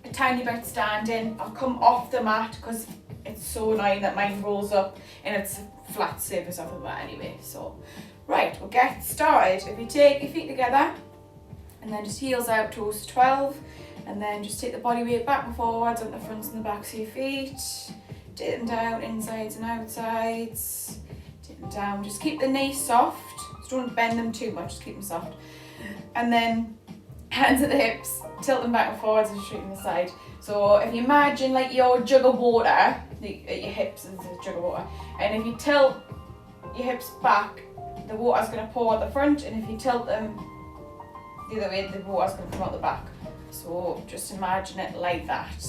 a tiny bit standing. I'll come off the mat because it's so annoying that mine rolls up and it's a flat surface off the mat anyway. So, right, we'll get started. If you take your feet together and then just heels out, toes to 12, and then just take the body weight back and forwards on the fronts and the backs of your feet. Take them down, insides and outsides. Take them down. Just keep the knees soft. So don't bend them too much, just keep them soft. And then hands at the hips, tilt them back and forwards and straighten the side. So if you imagine like your jug of water, at your hips is a jug of water, and if you tilt your hips back, the water's going to pour out the front, and if you tilt them the other way, the water's going to come out the back. So just imagine it like that.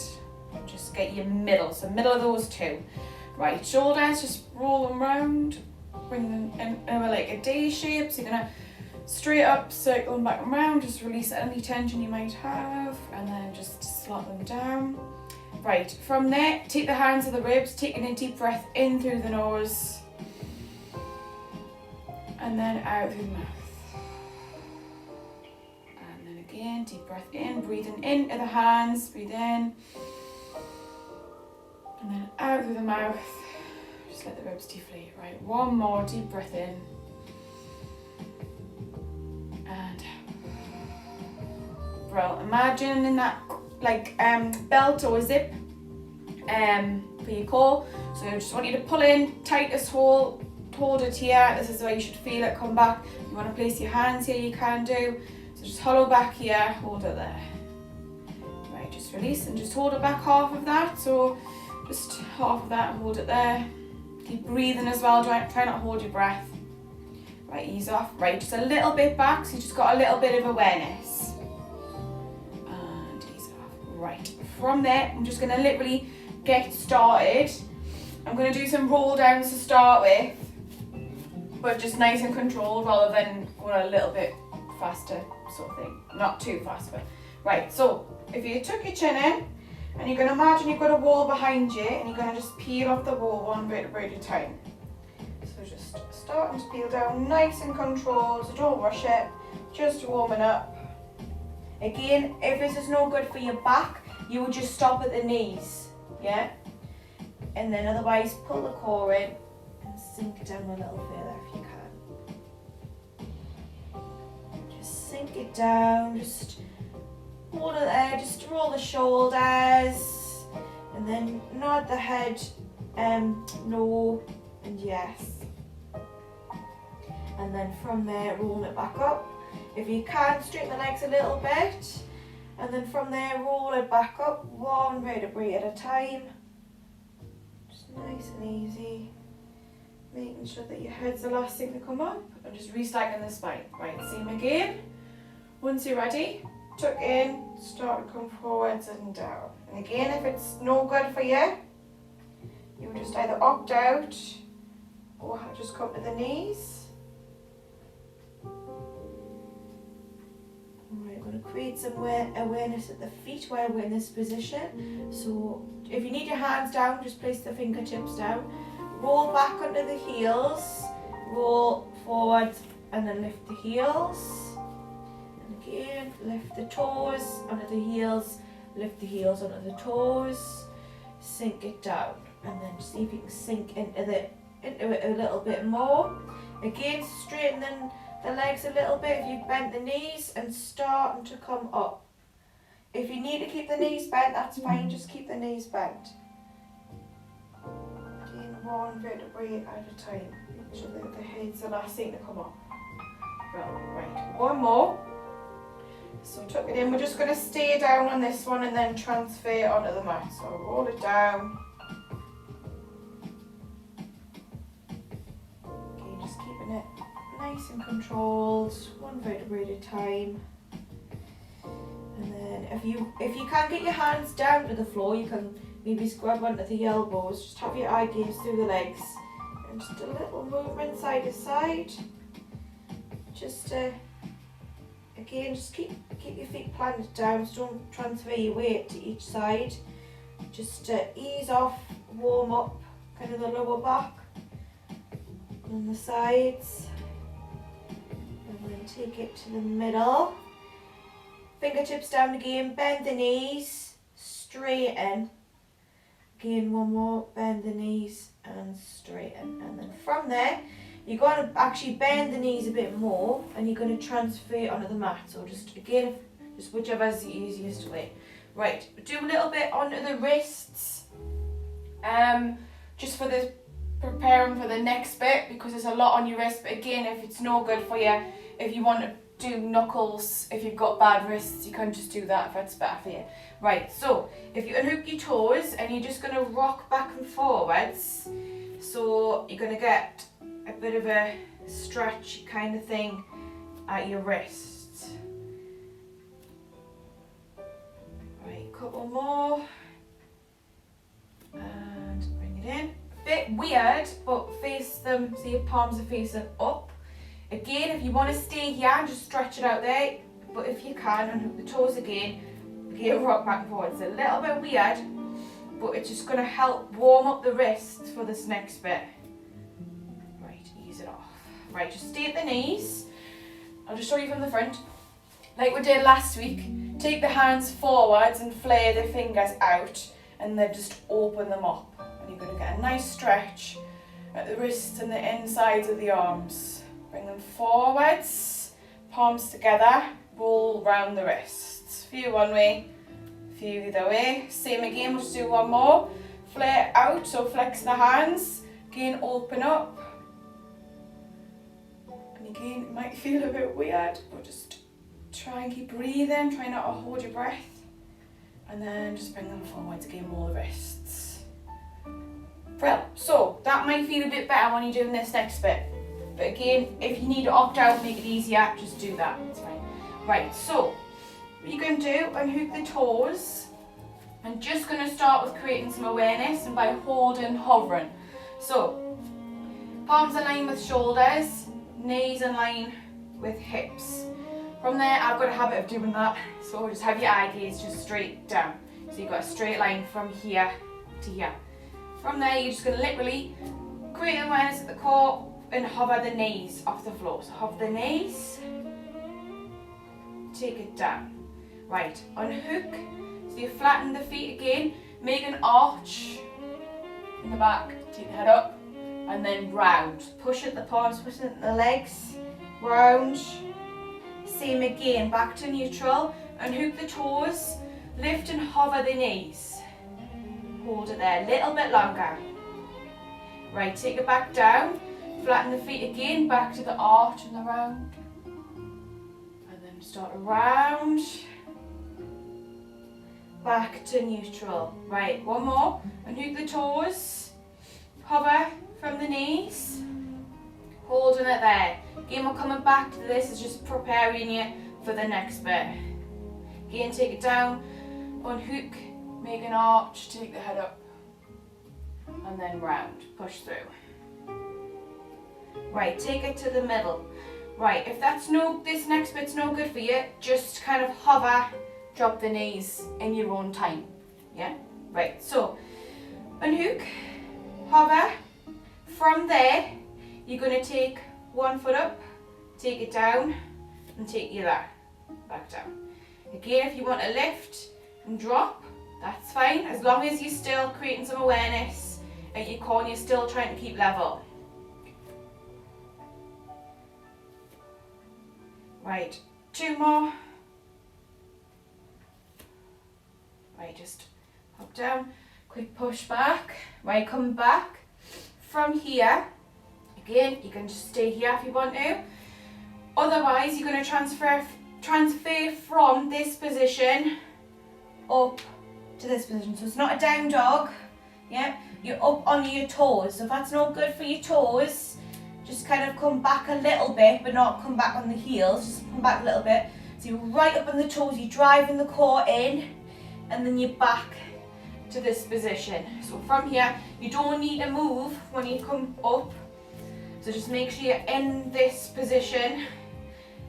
Just get your middle, so middle of those two. Right, shoulders, just roll them round, bring them in like a D shape. So you're going to straight up, circle them back and round, just release any tension you might have, and then just slot them down. Right, from there, take the hands of the ribs, taking a deep breath in through the nose, and then out through the mouth. And then again, deep breath in, breathing into the hands, breathe in, and then out through the mouth. Just let the ribs deflate. Right, one more deep breath in. And bro, imagine in that like belt or zip for your core. So I just want you to pull in, tightest hold it here. This is where you should feel it come back. You want to place your hands here, you can do. So just hollow back here, hold it there. Right, just release and just hold it back half of that. So just half of that and hold it there. Keep breathing as well, try not to hold your breath. Right, ease off. Right, just a little bit back, so you just got a little bit of awareness. And ease off. Right, from there, I'm just going to literally get started. I'm going to do some roll downs to start with, but just nice and controlled rather than going a little bit faster sort of thing. Not too fast, but right, so if you tuck your chin in, and you're going to imagine you've got a wall behind you, and you're going to just peel off the wall one vertebra at a time. So just start and peel down nice and controlled, so don't rush it, just warming up. Again, if this is no good for your back, you would just stop at the knees, yeah? And then otherwise pull the core in and sink it down a little further if you can. Just sink it down, just hold it there, just roll the shoulders, and then nod the head, no and yes. And then from there, rolling it back up. If you can, straighten the legs a little bit, and then from there, roll it back up, one vertebrae at a time. Just nice and easy, making sure that your head's the last thing to come up, and just restacking the spine. Right, same again. Once you're ready, tuck in, start to come forwards and down. And again, if it's no good for you, you just either opt out or just come to the knees. Alright, we're going to create some awareness at the feet while we're in this position. So if you need your hands down, just place the fingertips down. Roll back under the heels, roll forward and then lift the heels. Again, lift the toes under the heels, lift the heels under the toes, sink it down, and then see if you can sink into it a little bit more. Again, straighten the legs a little bit if you've bent the knees and starting to come up. If you need to keep the knees bent, that's fine, just keep the knees bent. Again, one vertebrae at a time. Make sure that the head's the last thing to come up. Right, one more. So tuck it in, we're just going to stay down on this one and then transfer it onto the mat. So roll it down. Okay, just keeping it nice and controlled, one vertebrae at a time. And then if you can't get your hands down to the floor, you can maybe scrub onto the elbows, just have your eye gaze through the legs. And just a little movement side to side. Just again, just keep your feet planted down, so don't transfer your weight to each side. Just ease off, warm up kind of the lower back and the sides. And then take it to the middle. Fingertips down again, bend the knees, straighten. Again, one more, bend the knees and straighten. And then from there, you're going to actually bend the knees a bit more and you're going to transfer it onto the mat. So just again, just whichever is the easiest way. Right, do a little bit onto the wrists. Just for the preparing for the next bit, because there's a lot on your wrist. But again, if it's no good for you, if you want to do knuckles, if you've got bad wrists, you can just do that if that's better for you. Right, so if you unhook your toes and you're just going to rock back and forwards, so you're going to get a bit of a stretch kind of thing at your wrist. Right, a couple more. And bring it in. A bit weird, but face them, so your palms are facing up. Again, if you want to stay here and just stretch it out there, but if you can, unhook the toes again, rock back and forward. It's a little bit weird, but it's just going to help warm up the wrists for this next bit. Right, ease it off. Right, just stay at the knees. I'll just show you from the front. Like we did last week, take the hands forwards and flare the fingers out, and then just open them up. And you're going to get a nice stretch at the wrists and the insides of the arms. Bring them forwards, palms together, roll round the wrists. Few one way, few the other way. Same again, we'll just do one more. Flare out, so flex the hands. Again, open up. And again, it might feel a bit weird, but just try and keep breathing. Try not to hold your breath. And then just bring them forwards again, roll the wrists. Well, so that might feel a bit better when you're doing this next bit. But again, if you need to opt out, make it easier, just do that, it's fine. Right, so what you're going to do, unhook the toes. I'm just going to start with creating some awareness and by holding, hovering. So, palms in line with shoulders, knees in line with hips. From there, I've got a habit of doing that, so just have your eye gaze just straight down. So you've got a straight line from here to here. From there, you're just going to literally create awareness at the core, and hover the knees off the floor. So hover the knees, take it down. Right, unhook, so you flatten the feet again, make an arch in the back, take the head up, and then round. Push at the palms, push at the legs, round. Same again, back to neutral, unhook the toes, lift and hover the knees. Hold it there, a little bit longer. Right, take it back down. Flatten the feet again, back to the arch and the round. And then start around. Back to neutral. Right, one more. Unhook the toes. Hover from the knees. Holding it there. Again, we're coming back to this. It's just preparing you for the next bit. Again, take it down. Unhook. Make an arch. Take the head up. And then round. Push through. Right, take it to the middle. Right, if this next bit's no good for you, just kind of hover, drop the knees in your own time. Yeah? Right, so unhook, hover. From there, you're going to take one foot up, take it down, and take you there, back down. Again, if you want to lift and drop, that's fine, as long as you're still creating some awareness at your core and you're still trying to keep level. Right, two more. Right, just pop down, quick push back. Right, come back. From here, again, you can just stay here if you want to. Otherwise, you're going to transfer from this position up to this position. So it's not a down dog, yeah? You're up on your toes. So if that's not good for your toes, just kind of come back a little bit, but not come back on the heels, just come back a little bit. So you're right up on the toes, you're driving the core in, and then you're back to this position. So from here, you don't need to move when you come up. So just make sure you're in this position,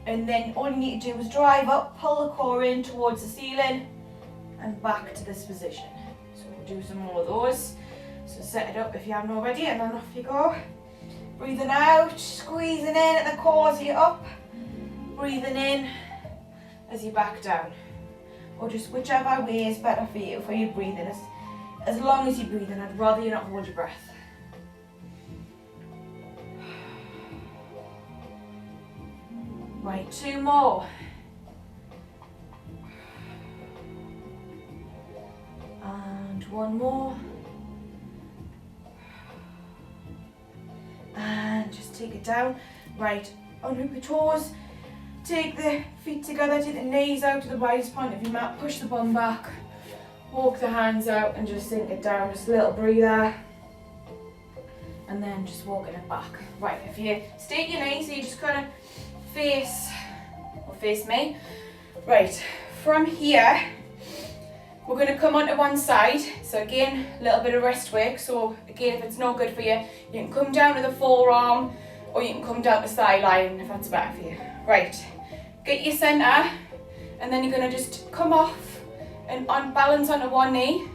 and then all you need to do is drive up, pull the core in towards the ceiling, and back to this position. So we'll do some more of those. So set it up if you haven't already, and then off you go. Breathing out, squeezing in at the core as you're up. Breathing in as you back down. or just whichever way is better for you, for your breathing. As long as you're breathing, I'd rather you not hold your breath. Right, 2 more. And 1 more. And just take it down. Right, unhook your toes. Take the feet together, take the knees out to the widest point of your mat, push the bum back, walk the hands out and just sink it down, just a little breather. And then just walking it back. Right, if you stay at your knees, so you just kind of face me. Right, from here, we're going to come onto one side. So again, a little bit of rest work. So again, if it's not good for you, you can come down to the forearm or you can come down to side line if that's better for you. Right, get your centre and then you're going to just come off and balance onto one knee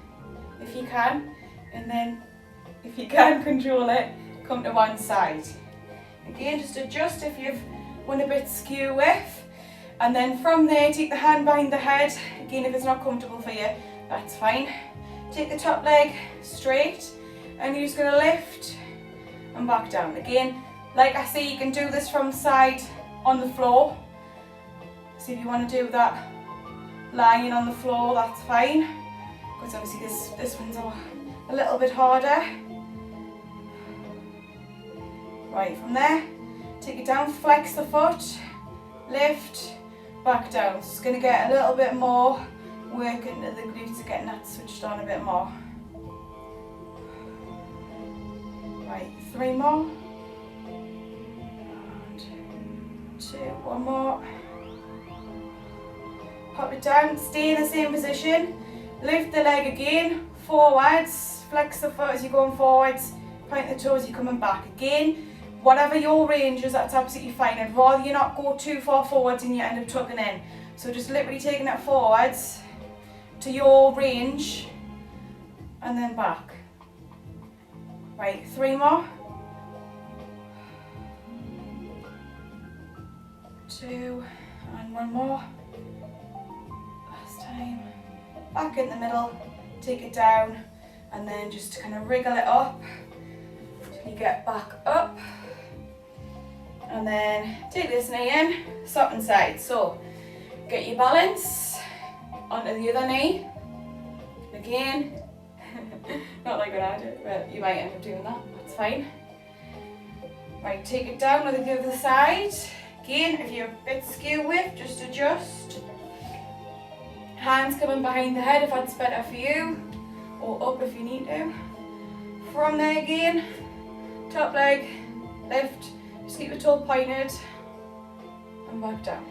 if you can. And then if you can control it, come to one side. Again, just adjust if you've went a bit skew with. And then from there, take the hand behind the head. Again, if it's not comfortable for you, that's fine. Take the top leg straight and you're just going to lift and back down. Again, like I say, you can do this from side on the floor. So if you want to do that lying on the floor, that's fine. Because obviously this one's a little bit harder. Right, from there, take it down, flex the foot, lift, back down. So it's going to get a little bit more work into the glutes, getting that switched on a bit more. Right, 3 more. And 2, 1 more. Pop it down, stay in the same position. Lift the leg again, forwards, flex the foot as you're going forwards, point the toes as you're coming back. Again, whatever your range is, that's absolutely fine. I'd rather you not go too far forwards and you end up tucking in. So just literally taking it forwards to your range and then back. Right, 3 more. 2 and 1 more. Last time. Back in the middle, take it down and then just kind of wriggle it up till you get back up. And then take this knee in, swap and side. So get your balance onto the other knee. Again, not like what I do, but you might end up doing that, that's fine. Right, take it down with the other side. Again, if you're a bit skew with, just adjust. Hands coming behind the head if that's better for you, or up if you need to. From there again, top leg, lift. Just keep your toe pointed and back down.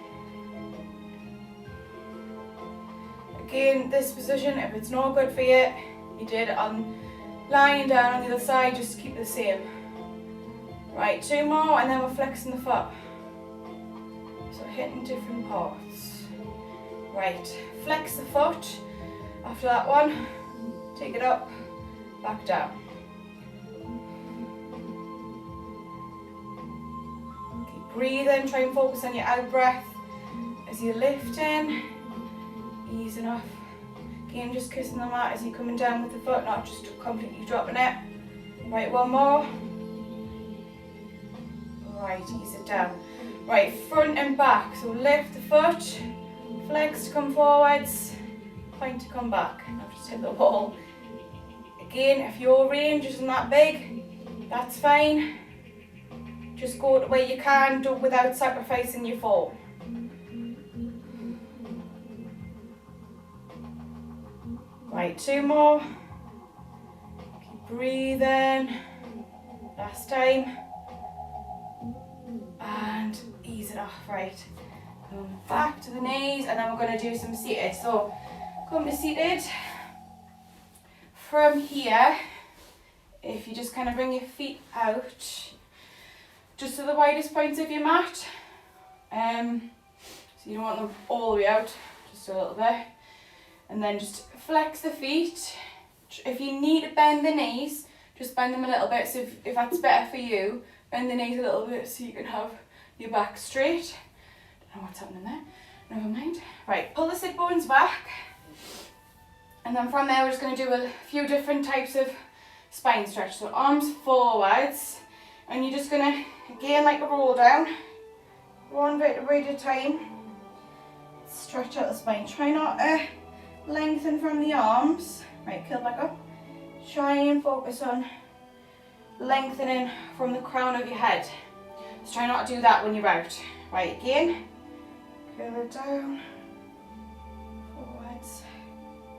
Again, this position, if it's not good for you, you did it on lying down on the other side, just keep the same. Right, 2 more and then we're flexing the foot. So hitting different parts. Right, flex the foot. After that one, take it up, back down. Breathing, try and focus on your out breath as you're lifting, easing off. Again, just kissing the mat as you're coming down with the foot, not just completely dropping it. Right, 1 more. Right, ease it down. Right, front and back. So lift the foot, flex to come forwards, point to come back. Now just hit the wall. Again, if your range isn't that big, that's fine. Just go to where you can, do it without sacrificing your form. Right, 2 more. Keep breathing. Last time. And ease it off, right. Come back to the knees and then we're going to do some seated. So come to seated. From here, if you just kind of bring your feet out, just to the widest points of your mat. So you don't want them all the way out, just a little bit. And then just flex the feet. If you need to bend the knees, just bend them a little bit. So if that's better for you, bend the knees a little bit so you can have your back straight. Don't know what's happening there. never mind. Right, pull the sit bones back. And then from there, we're just going to do a few different types of spine stretch. So arms forwards, and you're just going to, again, like a roll down, one vertebrae at a time. Stretch out the spine. Try not to lengthen from the arms. Right, curl back up. Try and focus on lengthening from the crown of your head. Just try not to do that when you're out. Right, again, curl it down, forwards,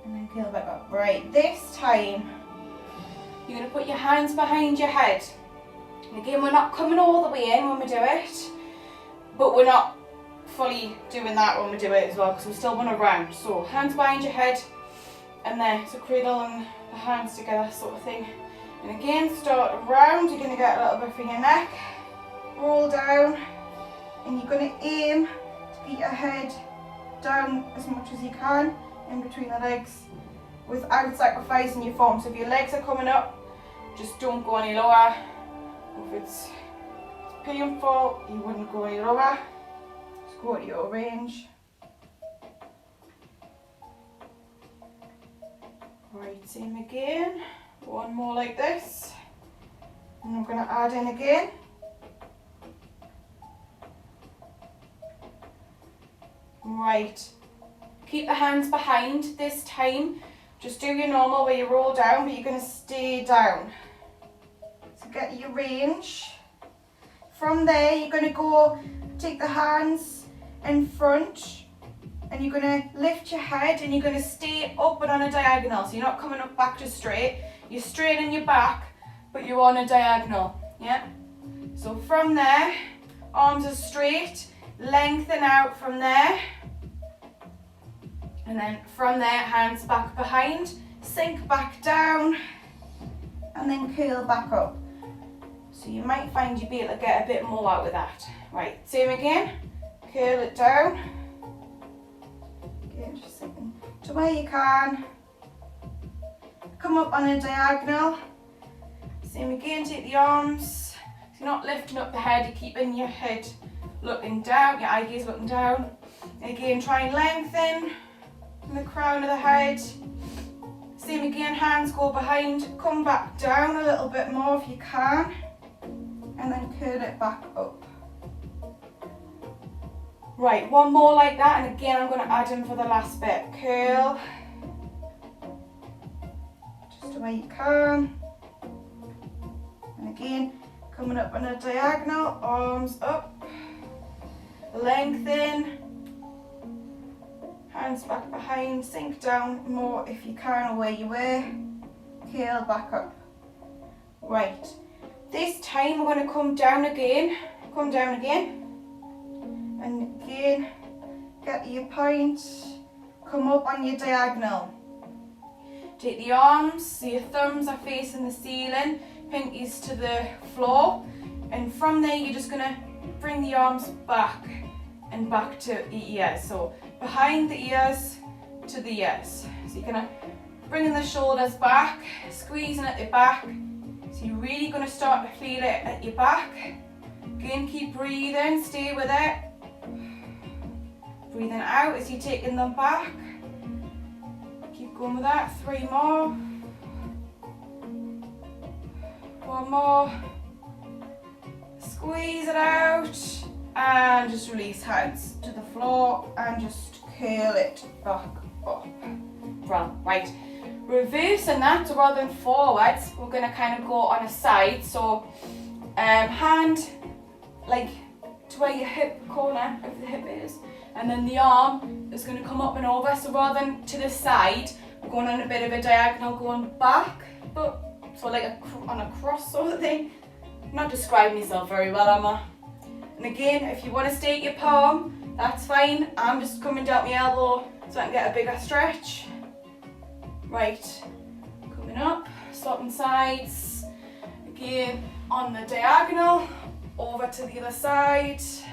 and then curl back up. Right, this time, you're going to put your hands behind your head. And again, we're not coming all the way in when we do it, but we're not fully doing that when we do it as well, because we still want to round. So hands behind your head, and there, so cradle and the hands together sort of thing. And again, start round. You're going to get a little bit for your neck, roll down, and you're going to aim to get your head down as much as you can in between the legs without sacrificing your form. So if your legs are coming up, just don't go any lower. If it's painful, you wouldn't go any lower. Just go at your range. Right, same again. One more like this. And I'm going to add in again. Right, keep the hands behind this time. Just do your normal where you roll down, but you're going to stay down. So get your range. From there, you're going to go take the hands in front, and you're going to lift your head, and you're going to stay up and on a diagonal. So you're not coming up back to straight. You're straightening your back, but you're on a diagonal. Yeah. So from there, arms are straight. Lengthen out from there, and then from there, hands back behind, sink back down, and then curl back up. So you might find you'll be able to get a bit more out of that. Right, same again, curl it down, again just sinking to where you can, come up on a diagonal, same again, take the arms, so you're not lifting up the head, you're keeping your head looking down, your eye gaze looking down. Again, try and lengthen from the crown of the head. Same again, hands go behind, come back down a little bit more if you can, and then curl it back up. Right, one more like that, and again I'm going to add in for the last bit. Curl, just the way you can. And again, coming up on a diagonal, arms up. Lengthen, hands back behind, sink down more if you can or where you were, curl back up. Right, this time we're going to come down again, and again, get your point, come up on your diagonal. Take the arms, so your thumbs are facing the ceiling, pinkies to the floor, and from there you're just going to bring the arms back and back to the ears. So behind the ears to the ears. So you're gonna bring the shoulders back, squeezing at the back. So you're really gonna start to feel it at your back. Again, keep breathing, stay with it. Breathing out as you're taking them back. Keep going with that, 3 more. 1 more. Squeeze it out. And just release hands to the floor and just curl it back up. Right, reversing that, so rather than forwards, we're going to kind of go on a side. So hand like to where your hip corner of the hip is, and then the arm is going to come up and over. So rather than to the side, we're going on a bit of a diagonal, going back, but so like on a cross sort of thing. I'm not describing myself very well, am I? And again, if you want to stay at your palm, that's fine. I'm just coming down my elbow so I can get a bigger stretch. Right, coming up, swapping sides. Again, on the diagonal, over to the other side. So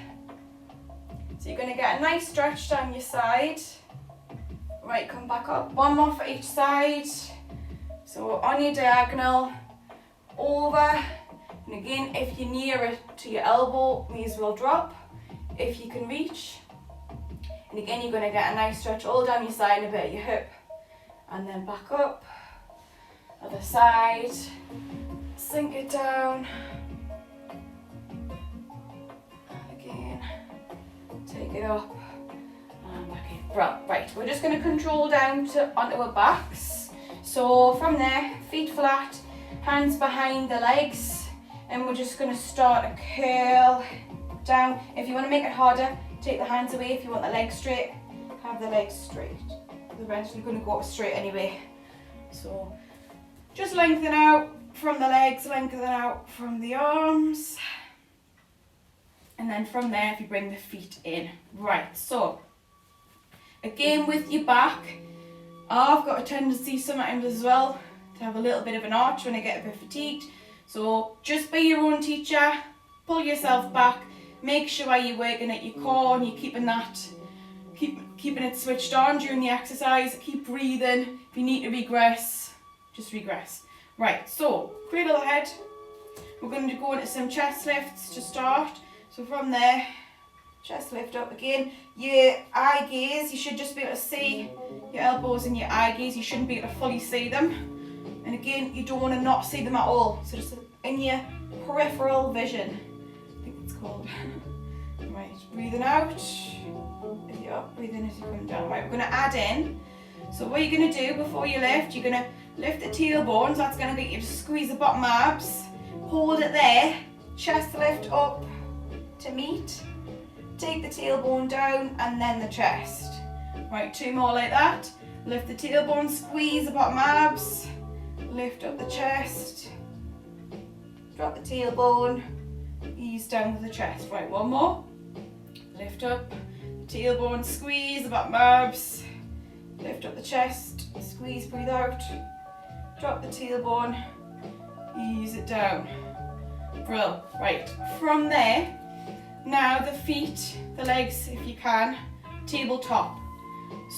you're going to get a nice stretch down your side. Right, come back up. 1 more for each side. So on your diagonal, over. And again, if you're nearer to your elbow, may as well drop if you can reach. And again, you're going to get a nice stretch all down your side and a bit of your hip. And then back up. Other side. Sink it down. And again, take it up. And back in. Right, we're just going to control down onto our backs. So from there, feet flat, hands behind the legs. And we're just going to start a curl down. If you want to make it harder, take the hands away. If you want the legs straight, have the legs straight. They're eventually going to go up straight anyway. So just lengthen out from the legs, lengthen out from the arms. And then from there, if you bring the feet in. Right, so again with your back, I've got a tendency sometimes as well to have a little bit of an arch when I get a bit fatigued. So just be your own teacher, pull yourself back, make sure you're working at your core and you're keeping it switched on during the exercise. Keep breathing. If you need to regress, just regress. Right, so cradle the head. We're going to go into some chest lifts to start. So from there, chest lift up again. Your eye gaze, you should just be able to see your elbows and your eye gaze. You shouldn't be able to fully see them. And again, you don't want to not see them at all. So just in your peripheral vision, I think it's called. Right, breathing out. If you're up, breathe in as you come down. Right, we're going to add in. So what you're going to do before you lift, you're going to lift the tailbones. That's going to get you to squeeze the bottom abs. Hold it there. Chest lift up to meet. Take the tailbone down and then the chest. Right, 2 more like that. Lift the tailbone, squeeze the bottom abs. Lift up the chest. Drop the tailbone. Ease down with the chest. Right, 1 more. Lift up. Tailbone, squeeze the bottom abs. Lift up the chest. Squeeze, breathe out. Drop the tailbone. Ease it down. Brilliant. Right, from there, now the feet, the legs, if you can, tabletop.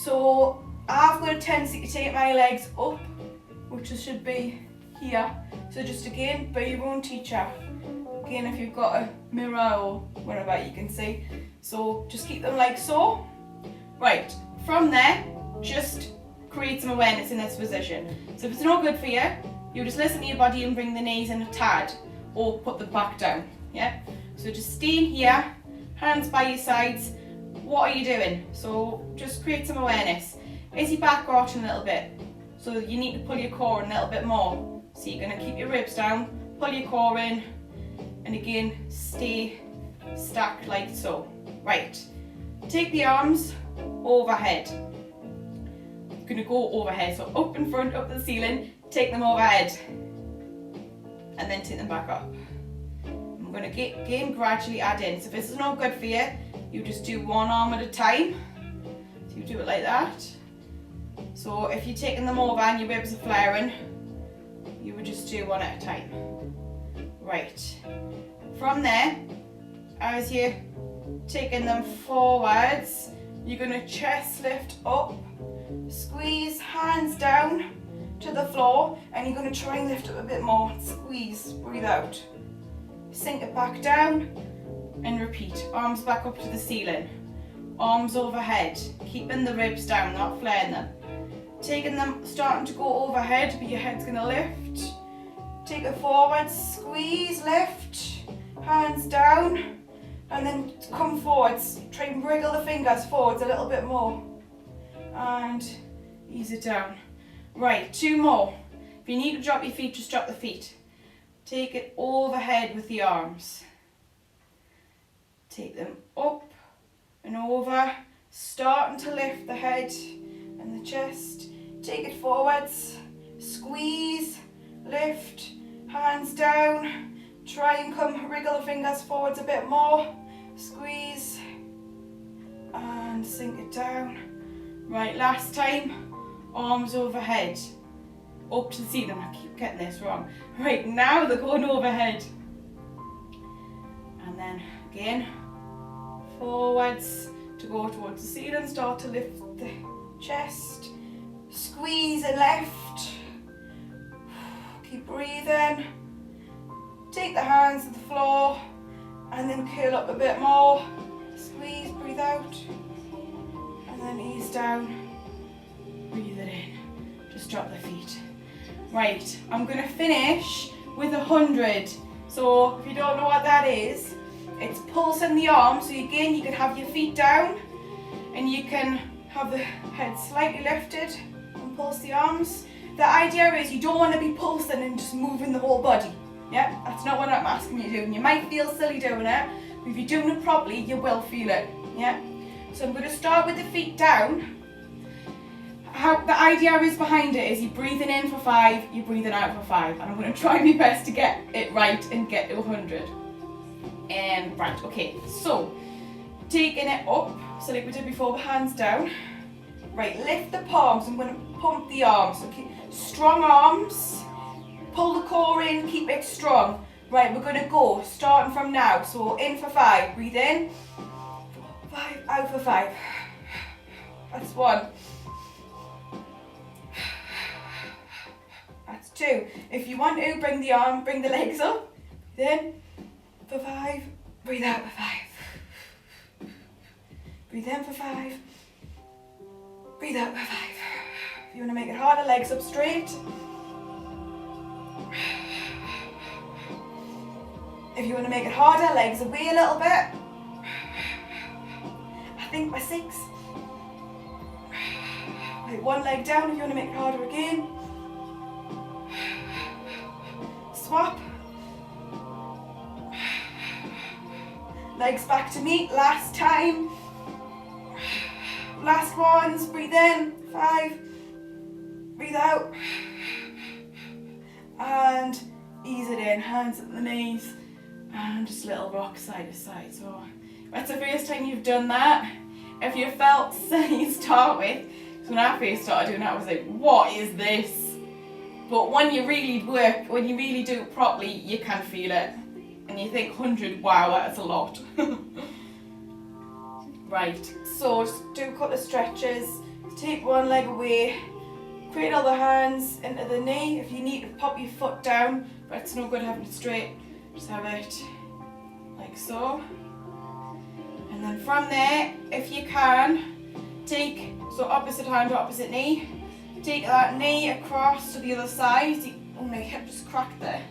So I've got a tendency to take my legs up, which should be here. So just again, be your own teacher. Again, if you've got a mirror or whatever you can see. So just keep them like so. Right, from there, just create some awareness in this position. So if it's not good for you, you just listen to your body and bring the knees in a tad or put the back down, yeah? So just stay here, hands by your sides. What are you doing? So just create some awareness. Is your back arching a little bit? So you need to pull your core in a little bit more. So you're going to keep your ribs down, pull your core in, and again, stay stacked like so. Right, take the arms overhead. You're going to go overhead, so up in front, up the ceiling, take them overhead, and then take them back up. I'm going to again gradually add in. So if this is not good for you, you just do 1 arm at a time. So you do it like that. So if you're taking them over and your ribs are flaring, you would just do 1 at a time. Right. From there, as you're taking them forwards, you're going to chest lift up, squeeze hands down to the floor, and you're going to try and lift up a bit more. Squeeze, breathe out. Sink it back down and repeat. Arms back up to the ceiling. Arms overhead, keeping the ribs down, not flaring them. Taking them, starting to go overhead, but your head's going to lift. Take it forward, squeeze, lift, hands down, and then come forwards. Try and wriggle the fingers forwards a little bit more. And ease it down. Right, 2 more. If you need to drop your feet, just drop the feet. Take it overhead with the arms. Take them up and over, starting to lift the head and the chest. Take it forwards, squeeze, lift, hands down, try and come, wriggle the fingers forwards a bit more, squeeze, and sink it down. Right, last time, arms overhead, up to the ceilim. I keep getting this wrong. Right, now they're going overhead. And then again, forwards to go towards the ceiling, start to lift the chest, squeeze and lift, keep breathing, take the hands to the floor and then curl up a bit more, squeeze, breathe out, then ease down, breathe it in, just drop the feet. Right, I'm going to finish with 100. So if you don't know what that is, it's pulsing the arms. So again, you can have your feet down and you can have the head slightly lifted and pulse the arms. The idea is you don't want to be pulsing and just moving the whole body. Yeah, that's not what I'm asking you to do. And you might feel silly doing it, but if you're doing it properly, you will feel it. Yeah. So I'm going to start with the feet down. How the idea is behind it is you're breathing in for 5, you're breathing out for 5, and I'm going to try my best to get it right and get to 100. Right, okay, so taking it up, so like we did before, the hands down. Right, lift the palms. I'm going to pump the arms. Okay, strong arms. Pull the core in, keep it strong. Right, we're going to go starting from now. So in for 5, breathe in. 5, out for 5. That's 1. That's 2. If you want to, bring the legs up. Breathe in for 5. Breathe out for 5. Breathe in for 5. Breathe out for 5. If you want to make it harder, legs up straight. If you want to make it harder, legs away a little bit. I think by 6. Right, one leg down if you want to make it harder again. Swap. Legs back to meet, last time. Last ones, breathe in, 5. Breathe out. And ease it in, hands at the knees. And just little rock side to side. So that's the first time you've done that. If you felt silly to start with, so when I first started doing that, I was like, what is this? But when you really work, when you really do it properly, you can feel it. And you think 100, wow, that's a lot. Right, so just do a couple of stretches. Take one leg away. Cradle the hands into the knee. If you need to pop your foot down, but it's no good having it straight. Just have it like so. And then from there, if you can, take, so opposite hand to opposite knee. Take that knee across to the other side. Oh, my hip just cracked there.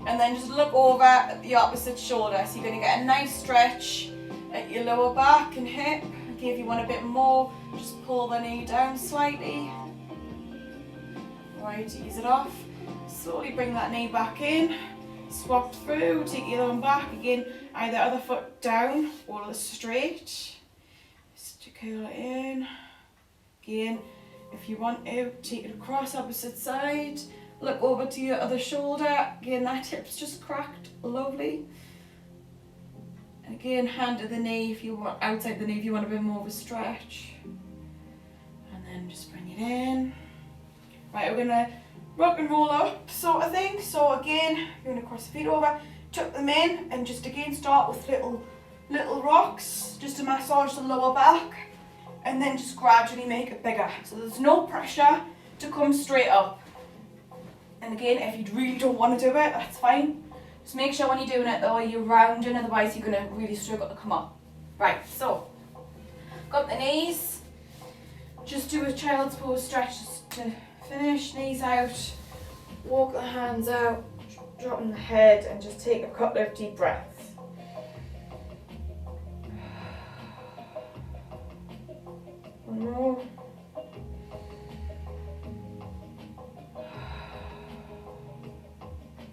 And then just look over at the opposite shoulder. So you're going to get a nice stretch at your lower back and hip. Okay, if you want a bit more, just pull the knee down slightly. Right, ease it off. Slowly bring that knee back in. Swap through, take the other one back. Again, either other foot down or straight. Just curl it in. Again, if you want to, take it across opposite side. Look over to your other shoulder. Again, that hip's just cracked. Lovely. And again, hand to the knee if you want, outside the knee if you want a bit more of a stretch. And then just bring it in. Right, we're going to rock and roll up sort of thing. So again, you're going to cross the feet over, tuck them in, and just again start with little rocks just to massage the lower back, and then just gradually make it bigger. So there's no pressure to come straight up. And again, if you really don't want to do it, that's fine. Just make sure when you're doing it though, you're rounding, otherwise you're going to really struggle to come up. Right, so, got the knees. Just do a child's pose stretch to finish, knees out, walk the hands out, dropping the head, and just take a couple of deep breaths. One more.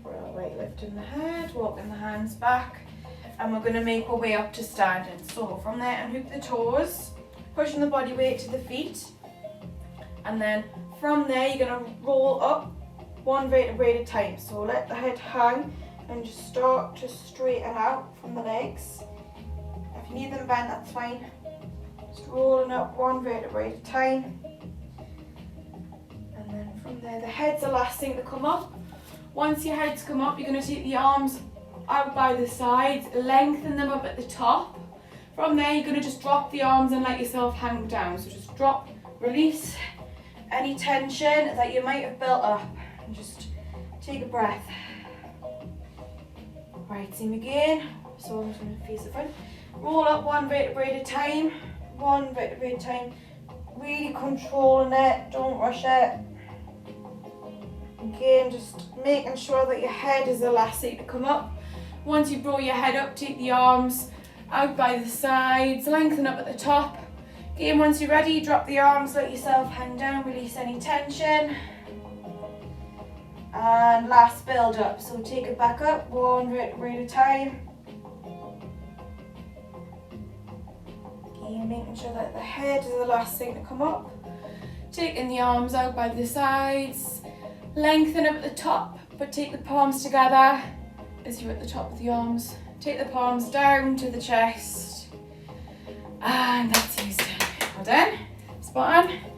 Right, lifting the head, walking the hands back, and we're going to make our way up to standing. So from there, unhook the toes, pushing the body weight to the feet, and then from there you're going to roll up one vertebrae at a time. So let the head hang and just start to straighten out from the legs. If you need them bent, that's fine. Just rolling up one vertebrae at a time. And then from there, the head's the last thing to come up. Once your head's come up, you're going to take the arms out by the sides, lengthen them up at the top. From there, you're going to just drop the arms and let yourself hang down. So just drop, release any tension that you might have built up, and just take a breath. Right, same again. So I'm just going to face the front. Roll up one vertebrae at a time, one vertebrae at a time. really controlling it, don't rush it. Again, just making sure that your head is the last thing to come up. Once you brought your head up, take the arms out by the sides, lengthen up at the top. Again, once you're ready, drop the arms, let yourself hang down, release any tension. And last build up, so take it back up, one vertebrae at a time. Again, making sure that the head is the last thing to come up. Taking the arms out by the sides, lengthen up at the top, but take the palms together as you're at the top of the arms. Take the palms down to the chest. And that's easy. Well done. Spot on.